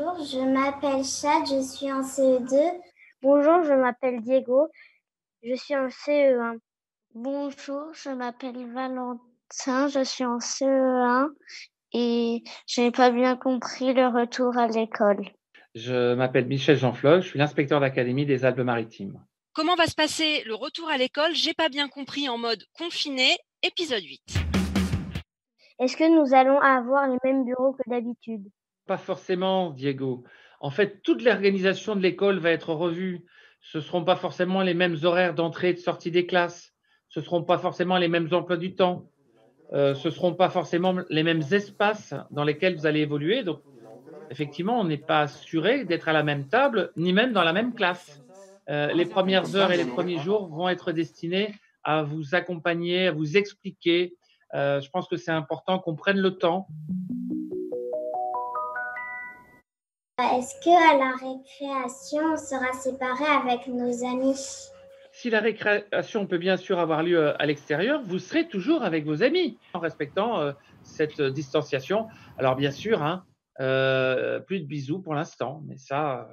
Bonjour, je m'appelle Chad, je suis en CE2. Bonjour, je m'appelle Diego, je suis en CE1. Bonjour, je m'appelle Valentin, je suis en CE1 et je n'ai pas bien compris le retour à l'école. Je m'appelle Michel Jean-Floch, je suis l'inspecteur d'académie des Alpes-Maritimes. Comment va se passer le retour à l'école? J'ai pas bien compris en mode confiné, épisode 8. Est-ce que nous allons avoir les mêmes bureaux que d'habitude? Pas forcément, Diego. En fait, toute l'organisation de l'école va être revue. Ce ne seront pas forcément les mêmes horaires d'entrée et de sortie des classes. Ce ne seront pas forcément les mêmes emplois du temps. Ce ne seront pas forcément les mêmes espaces dans lesquels vous allez évoluer. Donc, effectivement, on n'est pas assuré d'être à la même table, ni même dans la même classe. Les premières heures et les premiers jours vont être destinés à vous accompagner, à vous expliquer. Je pense que c'est important qu'on prenne le temps. Est-ce qu'à la récréation, on sera séparés avec nos amis? Si la récréation peut bien sûr avoir lieu à l'extérieur, vous serez toujours avec vos amis en respectant cette distanciation. Alors bien sûr, plus de bisous pour l'instant, mais ça…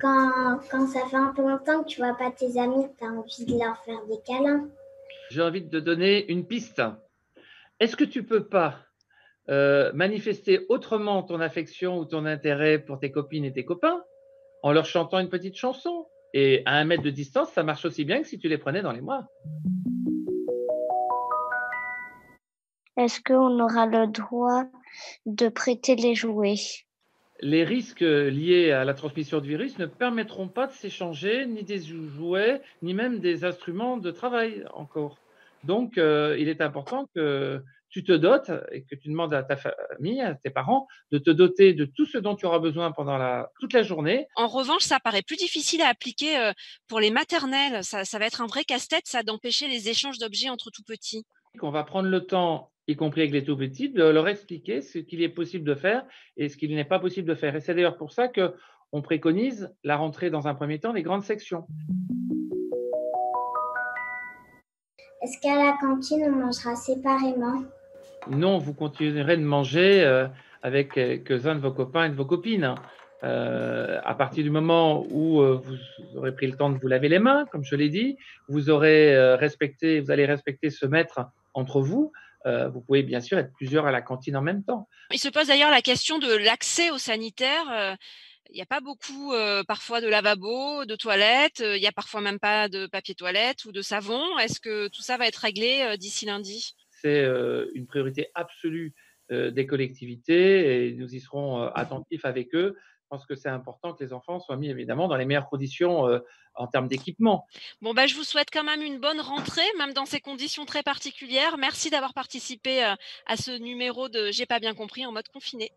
Quand ça fait un peu longtemps que tu vois pas tes amis, tu as envie de leur faire des câlins. J'ai envie de te donner une piste. Est-ce que tu peux pas manifester autrement ton affection ou ton intérêt pour tes copines et tes copains en leur chantant une petite chanson? Et à 1 mètre de distance, ça marche aussi bien que si tu les prenais dans les bras. Est-ce qu'on aura le droit de prêter les jouets? Les risques liés à la transmission du virus ne permettront pas de s'échanger ni des jouets, ni même des instruments de travail encore. Donc, il est important que tu te dotes et que tu demandes à ta famille, à tes parents, de te doter de tout ce dont tu auras besoin pendant toute la journée. En revanche, ça paraît plus difficile à appliquer pour les maternelles. Ça va être un vrai casse-tête, ça, d'empêcher les échanges d'objets entre tout petits. On va prendre le temps, y compris avec les tout petits, de leur expliquer ce qu'il est possible de faire et ce qu'il n'est pas possible de faire. Et c'est d'ailleurs pour ça qu'on préconise la rentrée dans un premier temps des grandes sections. Est-ce qu'à la cantine, on mangera séparément? Non, vous continuerez de manger avec quelques-uns de vos copains et de vos copines. À partir du moment où vous aurez pris le temps de vous laver les mains, comme je l'ai dit, vous allez respecter ce mètre entre vous. Vous pouvez bien sûr être plusieurs à la cantine en même temps. Il se pose d'ailleurs la question de l'accès aux sanitaires. Il n'y a pas beaucoup parfois de lavabo, de toilettes. Il n'y a parfois même pas de papier toilette ou de savon. Est-ce que tout ça va être réglé d'ici lundi? C'est une priorité absolue des collectivités et nous y serons attentifs avec eux. Je pense que c'est important que les enfants soient mis évidemment dans les meilleures conditions en termes d'équipement. Bon, je vous souhaite quand même une bonne rentrée, même dans ces conditions très particulières. Merci d'avoir participé à ce numéro de J'ai pas bien compris en mode confiné.